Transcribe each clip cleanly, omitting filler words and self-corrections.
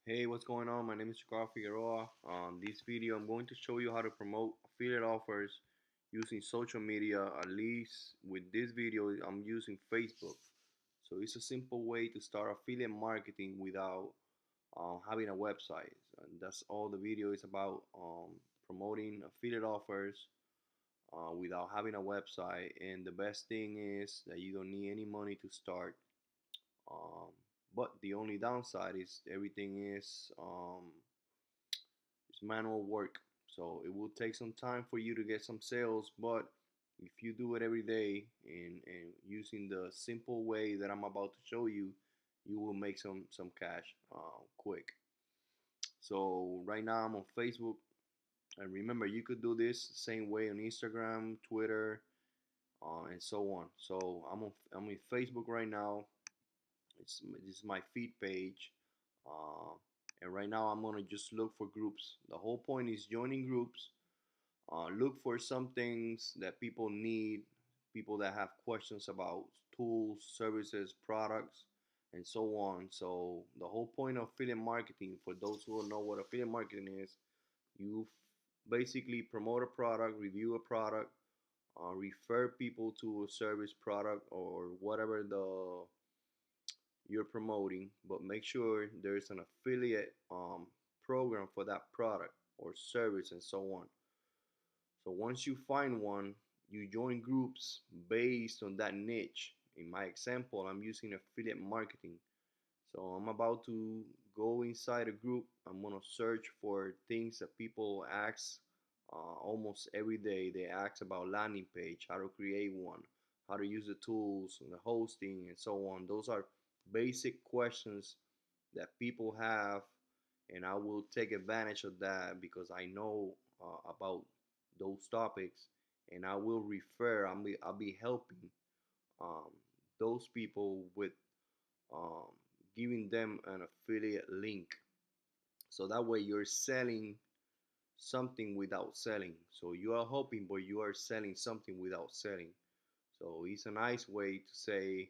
Hey, what's going on? My name is Chicago Figueroa. This video, I'm going to show you how to promote affiliate offers using social media. At least with this video, I'm using Facebook. So it's a simple way to start affiliate marketing without having a website. And that's all the video is about, promoting affiliate offers without having a website. And the best thing is that you don't need any money to start. Um, but the only downside is everything is manual work. So it will take some time for you to get some sales, but if you do it every day and using the simple way that I'm about to show you, you will make some cash quick. So right now I'm on Facebook, and remember you could do this same way on Instagram, Twitter, and so on. So I'm in Facebook right now. This is my feed page, uh, and right now I'm gonna just look for groups. The whole point is joining groups. Look for some things that people need, people that have questions about tools, services, products, and so on. So the whole point of affiliate marketing, for those who don't know what affiliate marketing is, you basically promote a product, review a product, refer people to a service, product, or whatever the you're promoting, but make sure there's an affiliate program for that product or service and so on. So once you find one, you join groups based on that niche. In my example, I'm using affiliate marketing. So I'm about to go inside a group. I'm gonna search for things that people ask almost every day. They ask about landing page, how to create one, how to use the tools, and the hosting, and so on. Those are basic questions that people have, and I will take advantage of that because I know about those topics, and I will refer. I'll be helping um, those people with um, giving them an affiliate link. So that way you're selling something without selling. So you are helping, but you are selling something without selling. So it's a nice way to say,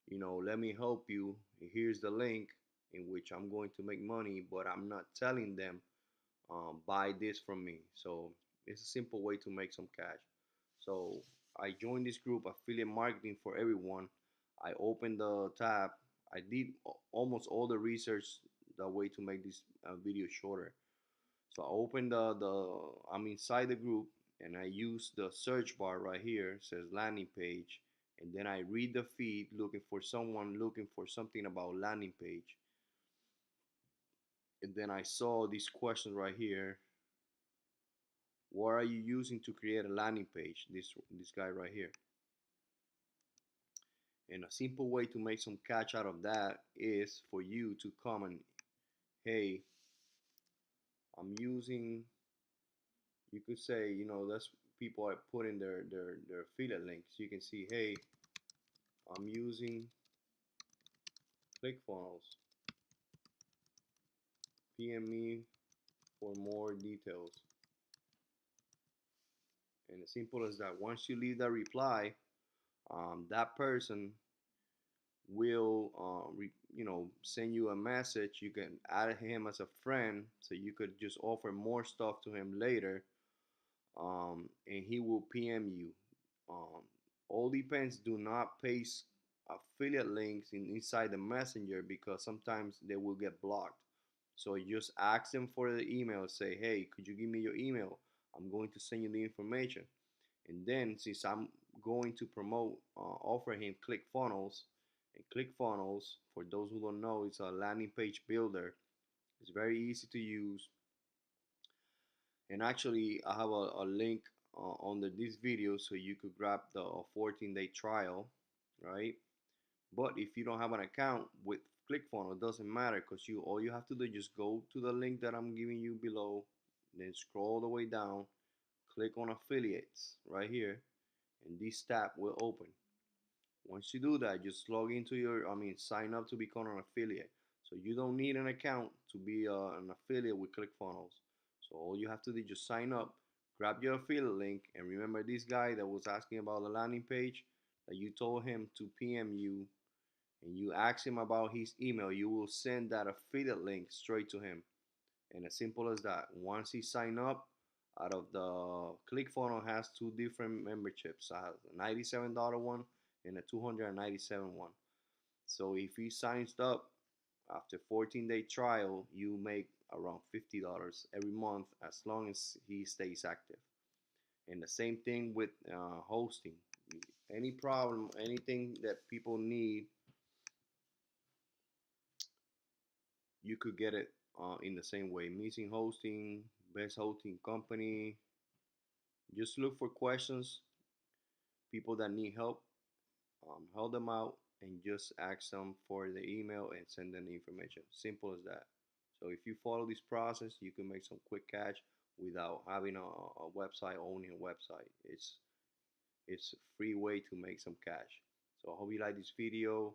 let me help you. Here's the link in which I'm going to make money, but I'm not telling them buy this from me. So it's a simple way to make some cash. So I joined this group, Affiliate Marketing for Everyone. I opened the tab. I did almost all the research the way to make this video shorter. So I opened I'm inside the group, and I use the search bar right here. It says landing page, and then I read the feed looking for someone looking for something about landing page. And then I saw this question right here. What are you using to create a landing page? This guy right here. And a simple way to make some cash out of that is for you to comment, hey, I'm using, you could say, that's people are putting their affiliate links. You can see, hey, I'm using ClickFunnels. PM me for more details. And as simple as that. Once you leave that reply, that person will send you a message. You can add him as a friend, so you could just offer more stuff to him later, and he will PM you. um, all depends. Do not paste affiliate links inside the messenger because sometimes they will get blocked. So you just ask them for the email. Say, hey, could you give me your email? I'm going to send you the information. And then since I'm going to promote, offer him ClickFunnels, and ClickFunnels, for those who don't know, it's a landing page builder. It's very easy to use. And actually, I have a link under this video so you could grab the 14-day trial, right? But if you don't have an account with ClickFunnels, it doesn't matter because all you have to do is just go to the link that I'm giving you below, then scroll all the way down, click on affiliates right here, and this tab will open. Once you do that, just log into sign up to become an affiliate. So you don't need an account to be an affiliate with ClickFunnels. So all you have to do is just sign up, grab your affiliate link, and remember this guy that was asking about the landing page that you told him to PM you. and you ask him about his email, you will send that affiliate link straight to him. And as simple as that. Once he sign up, out of the ClickFunnels has two different memberships. I have a $97 one and a $297 one. So if he signs up after 14-day trial, you make around $50 every month as long as he stays active. And the same thing with hosting. Any problem, anything that people need, you could get it in the same way. Missing hosting, best hosting company. Just look for questions, people that need help, help them out, and just ask them for the email and send them the information. Simple as that. So if you follow this process, you can make some quick cash without having a website, owning a website. It's a free way to make some cash. So I hope you like this video.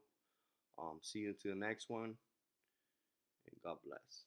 See you to the next one, and God bless.